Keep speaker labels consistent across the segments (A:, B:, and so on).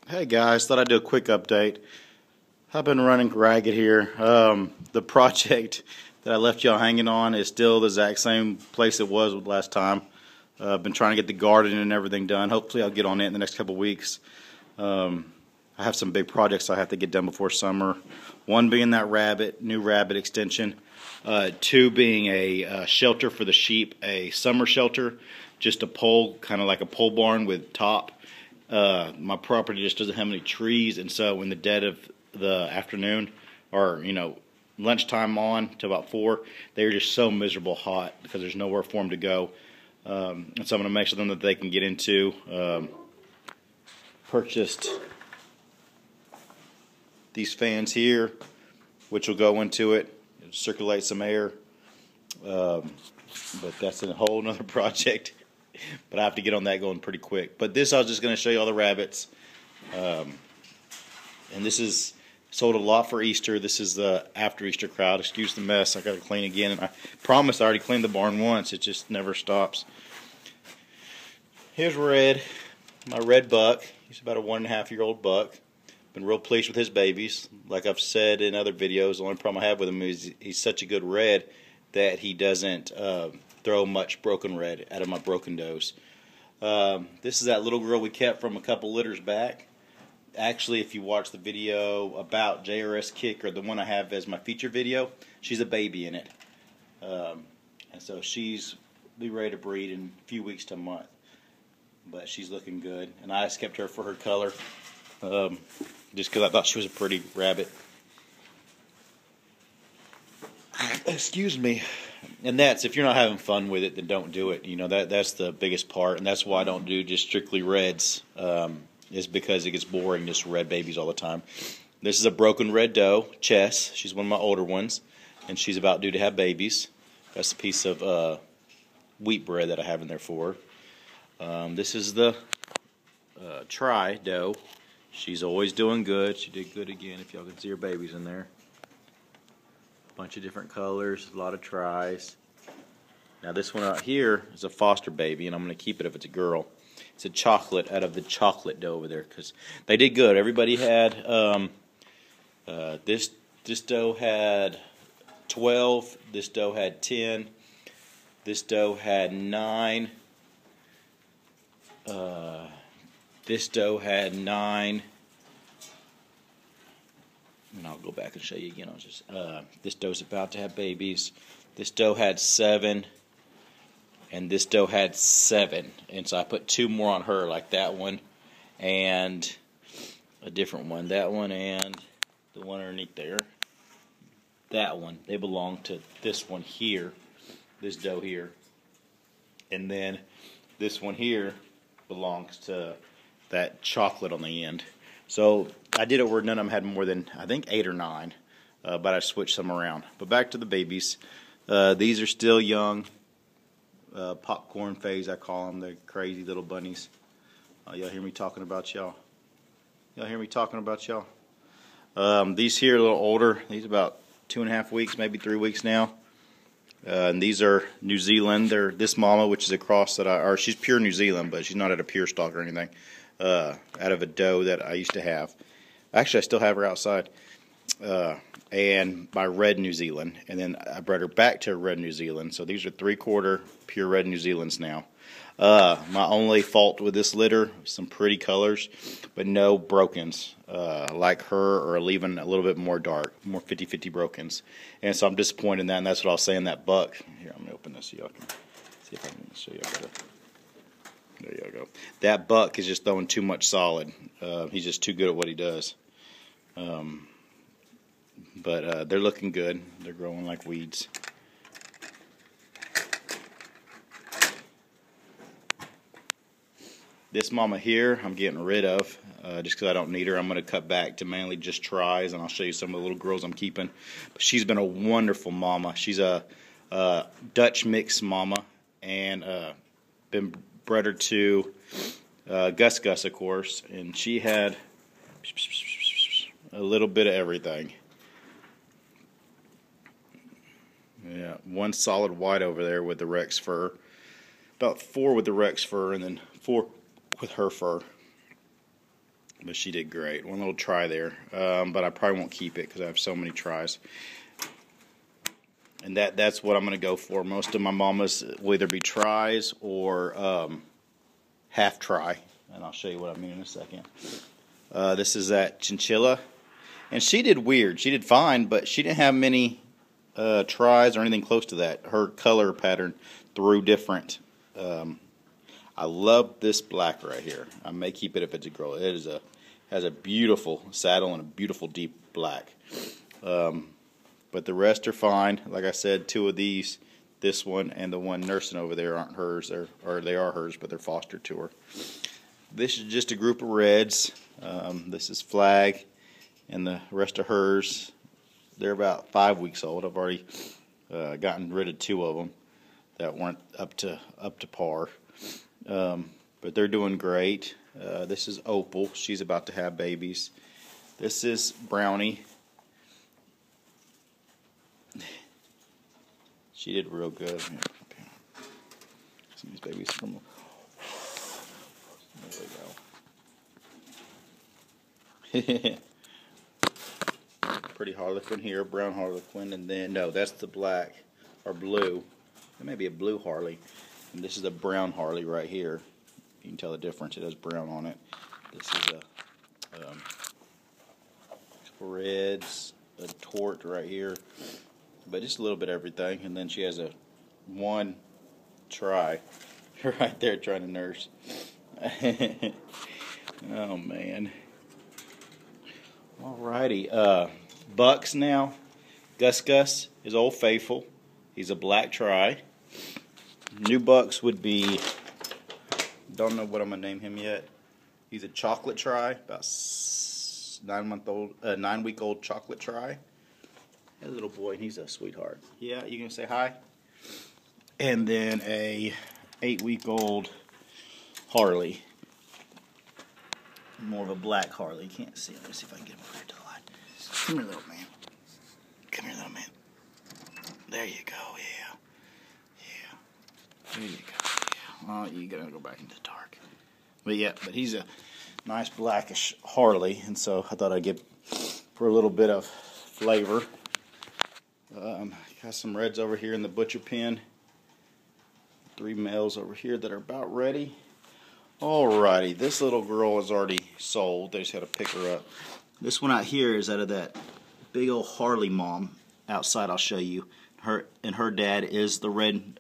A: Hey guys, thought I'd do a quick update. I've been running ragged here. The project that I left y'all hanging on is still the exact same place it was last time. I've been trying to get the garden and everything done. Hopefully I'll get on it in the next couple weeks. I have some big projects I have to get done before summer. One being that new rabbit extension. Two being a shelter for the sheep, a summer shelter, just a pole, kind of like a pole barn with top. My property just doesn't have any trees, and so in the dead of the afternoon, or lunchtime on to about 4, they are just so miserable hot because there's nowhere for them to go. And so I'm going to make sure that they can get into. Purchased these fans here, which will go into it, circulate some air. But that's a whole nother project. But I have to get on that going pretty quick. But this, I was just going to show you all the rabbits. And this is sold a lot for Easter. This is the after Easter crowd. Excuse the mess. I got to clean again. And I promised I already cleaned the barn once. It just never stops. Here's Red, my red buck. He's about a 1.5-year-old buck. Been real pleased with his babies. Like I've said in other videos, the only problem I have with him is he's such a good red that he doesn't throw much broken red out of my broken does. This is that little girl we kept from a couple litters back. Actually, if you watch the video about JRS Kick, or the one I have as my feature video, she's a baby in it. And so she's be ready to breed in a few weeks to a month. But she's looking good. And I just kept her for her color, just because I thought she was a pretty rabbit. Excuse me. And that's, if you're not having fun with it, then don't do it. That's the biggest part, and that's why I don't do just strictly reds. Is because it gets boring just red babies all the time. This is a broken red doe, Chess. She's one of my older ones, and she's about due to have babies. That's a piece of wheat bread that I have in there for her. This is the Tri doe. She's always doing good. She did good again, if y'all can see her babies in there. Bunch of different colors, a lot of tries. Now this one out here is a foster baby, and I'm going to keep it if it's a girl. It's a chocolate out of the chocolate doe over there, because they did good. Everybody had this doe had 12, this doe had 10, this doe had 9, this doe had 9. And I'll go back and show you again. This doe's about to have babies. This doe had 7, and this doe had 7. And so I put 2 more on her, like that one and a different one. That one and the one underneath there. That one. They belong to this one here, this doe here. And then this one here belongs to that chocolate on the end. So I did it where none of them had more than, I think, 8 or 9, but I switched some around. But back to the babies. These are still young, popcorn phase I call them. They're crazy little bunnies. Y'all hear me talking about y'all? Y'all hear me talking about y'all? These here are a little older. These are about 2.5 weeks, maybe 3 weeks now. And these are New Zealand. They're this mama, which is a cross that she's pure New Zealand, but she's not at a pure stock or anything. Out of a doe that I used to have. Actually, I still have her outside. And my red New Zealand. And then I bred her back to red New Zealand. So these are 3/4 pure red New Zealands now. My only fault with this litter, some pretty colors, but no brokens. Like her, or leaving a little bit more dark, more 50-50 brokens. And so I'm disappointed in that, and that's what I'll say in that buck. Here, I'm going to open this so y'all can see if I can show you better. There you go. That buck is just throwing too much solid. He's just too good at what he does. But they're looking good. They're growing like weeds. This mama here I'm getting rid of just because I don't need her. I'm going to cut back to mainly just tries, and I'll show you some of the little girls I'm keeping. But she's been a wonderful mama. She's a Dutch mix mama, and been bred her to Gus Gus, of course, and she had a little bit of everything. Yeah, one solid white over there with the Rex fur. About 4 with the Rex fur, and then 4 with her fur. But she did great. One little try there. But I probably won't keep it because I have so many tries. And that's what I'm going to go for. Most of my mamas will either be tries or half try. And I'll show you what I mean in a second. This is that chinchilla. And she did weird. She did fine, but she didn't have many tries or anything close to that. Her color pattern threw different. I love this black right here. I may keep it if it's a girl. It is has a beautiful saddle and a beautiful deep black. But the rest are fine. Like I said, two of these, this one and the one nursing over there, aren't hers. They are hers, but they're fostered to her. This is just a group of reds. This is Flag, and the rest of hers. They're about 5 weeks old. I've already gotten rid of 2 of them that weren't up to par. But they're doing great. This is Opal. She's about to have babies. This is Brownie. She did real good. Some of these babies from. There we go. Pretty Harlequin here, brown Harlequin, and then no, that's the black or blue. It may be a blue Harley, and this is a brown Harley right here. You can tell the difference. It has brown on it. This is a reds, a tort right here, but just a little bit of everything. And then she has a one try right there trying to nurse. Oh man. Alrighty. Bucks now. Gus is Old Faithful. He's a black try. New bucks would be, don't know what I'm gonna name him yet. He's a chocolate try, about 9-week-old chocolate try. That little boy, and he's a sweetheart. Yeah, you gonna say hi? And then a 8-week-old Harley. More of a black Harley. You can't see it. Let me see if I can get him over here to the light. Come here, little man. Come here, little man. There you go. Yeah. Yeah. There you go. Yeah. Oh, you gotta go back into the dark. But yeah, but he's a nice blackish Harley, and so I thought I'd get for a little bit of flavor. Got some reds over here in the butcher pen. 3 males over here that are about ready. Alrighty, this little girl is already sold. They just had to pick her up. This one out here is out of that big old Harley mom. Outside, I'll show you. Her dad is the red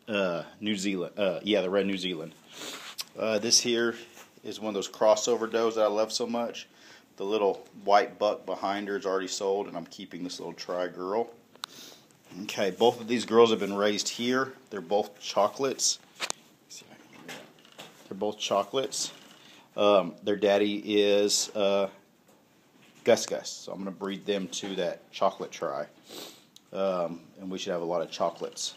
A: New Zealand. The red New Zealand. This here is one of those crossover does that I love so much. The little white buck behind her is already sold, and I'm keeping this little try girl. Okay, both of these girls have been raised here. They're both chocolates. They're both chocolates. Their daddy is Gus, so I'm going to breed them to that chocolate try. And we should have a lot of chocolates.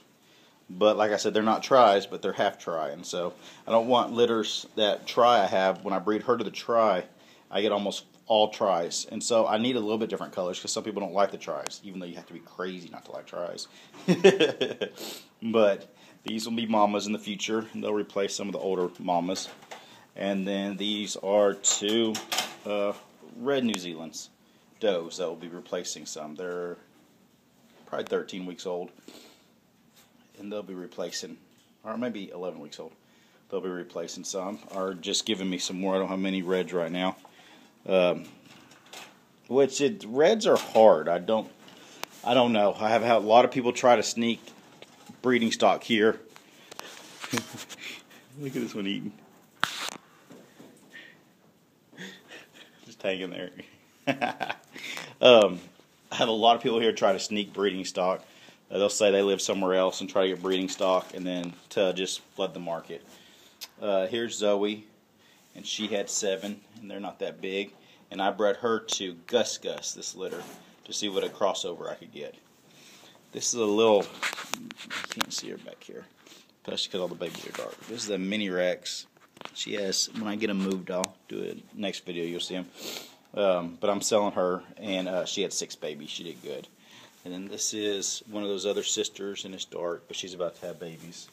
A: But like I said, they're not tries, but they're half try. And so I don't want litters that try I have. When I breed her to the try, I get almost all tries. And so I need a little bit different colors because some people don't like the tries, even though you have to be crazy not to like tries. But these will be mamas in the future, and they'll replace some of the older mamas. And then these are 2 red New Zealands does that will be replacing some. They're probably 13 weeks old, and they'll be replacing, or maybe 11 weeks old. They'll be replacing some, or just giving me some more. I don't have many reds right now. Reds are hard. I don't know. I have had a lot of people try to sneak breeding stock here. Look at this one eating. Just hanging there. I have a lot of people here try to sneak breeding stock. They'll say they live somewhere else and try to get breeding stock, and then to just flood the market. Here's Zoe, and she had 7, and they're not that big. And I bred her to Gus, this litter, to see what a crossover I could get. This is a little, you can't see her back here, especially because all the babies are dark. This is a mini Rex. She has, when I get them moved, I'll do it next video, you'll see them. But I'm selling her, and she had 6 babies. She did good. And then this is one of those other sisters, and it's dark, but she's about to have babies.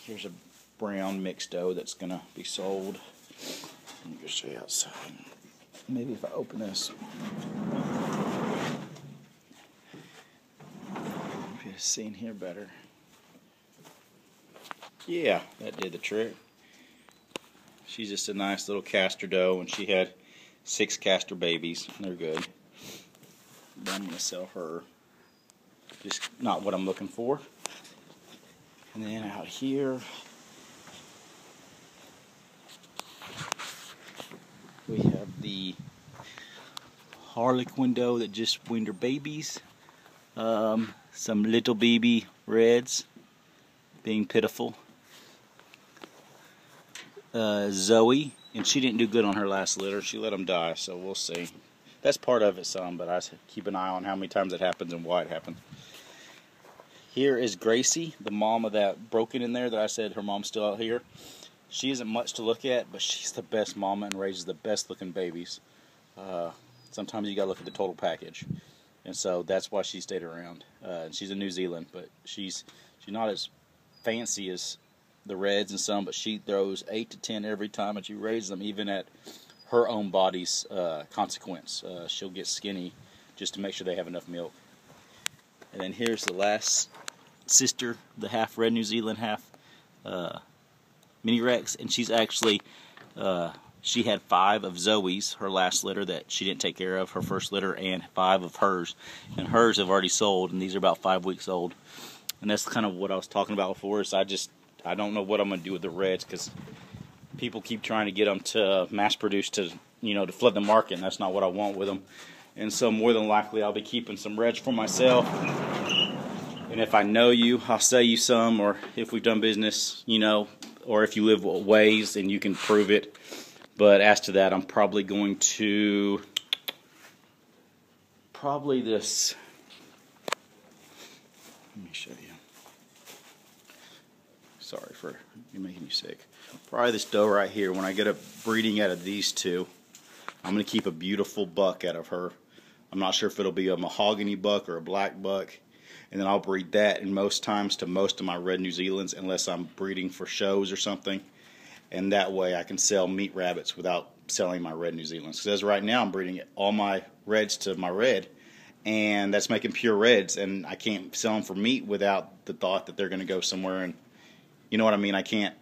A: Here's a brown mixed doe that's going to be sold. Let me just show you outside. Maybe if I open this. Maybe it's seen here better. Yeah, that did the trick. She's just a nice little castor doe, and she had 6 castor babies. They're good. But I'm going to sell her. Just not what I'm looking for. And then out here, we have the Harlequin doe that just weaned her babies. Some little baby reds, being pitiful. Zoe, and she didn't do good on her last litter. She let them die, so we'll see. That's part of it some, but I keep an eye on how many times it happens and why it happened. Here is Gracie, the mom of that broken in there that I said her mom's still out here. She isn't much to look at, but she's the best mama and raises the best looking babies. Sometimes you gotta look at the total package, and so that's why she stayed around. She's in New Zealand, but she's not as fancy as the reds and some, but she throws 8 to 10 every time that you raise them, even at her own body's consequence. She'll get skinny just to make sure they have enough milk. And then here's the last sister, the half red New Zealand, half mini Rex, and she's actually she had 5 of Zoe's, her last litter that she didn't take care of, her first litter, and 5 of hers, and hers have already sold, and these are about 5 weeks old. And that's kind of what I was talking about before. Is I don't know what I'm going to do with the reds, because people keep trying to get them to mass produce to flood the market, and that's not what I want with them. And so more than likely I'll be keeping some reds for myself. And if I know you, I'll sell you some, or if we've done business, or if you live ways and you can prove it. But as to that, I'm probably going to this. Let me show you. Sorry for making you sick. Probably this doe right here. When I get a breeding out of these two, I'm going to keep a beautiful buck out of her. I'm not sure if it'll be a mahogany buck or a black buck. And then I'll breed that in most times to most of my red New Zealands, unless I'm breeding for shows or something. And that way I can sell meat rabbits without selling my red New Zealands. Because as right now I'm breeding all my reds to my red, and that's making pure reds, and I can't sell them for meat without the thought that they're going to go somewhere, and you know what I mean. I can't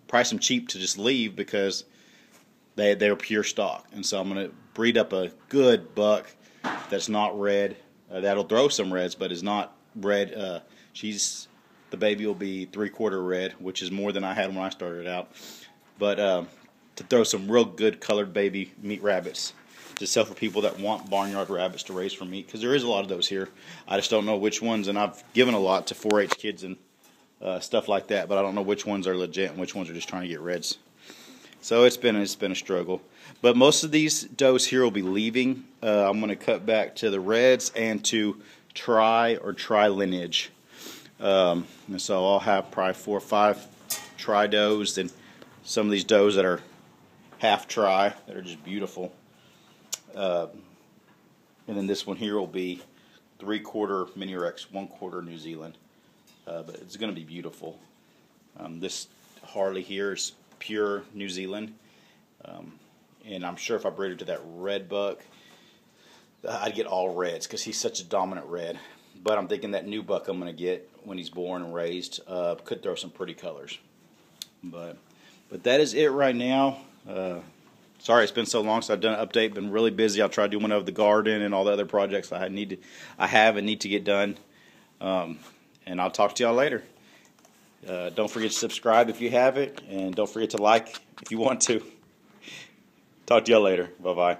A: price them cheap to just leave, because they're pure stock. And so I'm going to breed up a good buck that's not red. That'll throw some reds, but is not red. The baby will be 3/4 red, which is more than I had when I started out. But to throw some real good colored baby meat rabbits to sell for people that want barnyard rabbits to raise for meat, because there is a lot of those here. I just don't know which ones, and I've given a lot to 4-H kids and stuff like that, but I don't know which ones are legit and which ones are just trying to get reds. So it's been a struggle. But most of these does here will be leaving. I'm going to cut back to the reds and to tri lineage. And so I'll have probably 4 or 5 tri does, and some of these does that are half tri that are just beautiful. And then this one here will be 3/4 mini Rex, 1/4 New Zealand. But it's going to be beautiful. This Harley here is pure New Zealand. And I'm sure if I breed her to that red buck, I'd get all reds, because he's such a dominant red. But I'm thinking that new buck I'm going to get when he's born and raised could throw some pretty colors. But that is it right now. Sorry it's been so long since I've done an update. Been really busy. I'll try to do one of the garden and all the other projects I have and need to get done. And I'll talk to y'all later. Don't forget to subscribe if you haven't, and don't forget to like if you want to. Talk to y'all later. Bye-bye.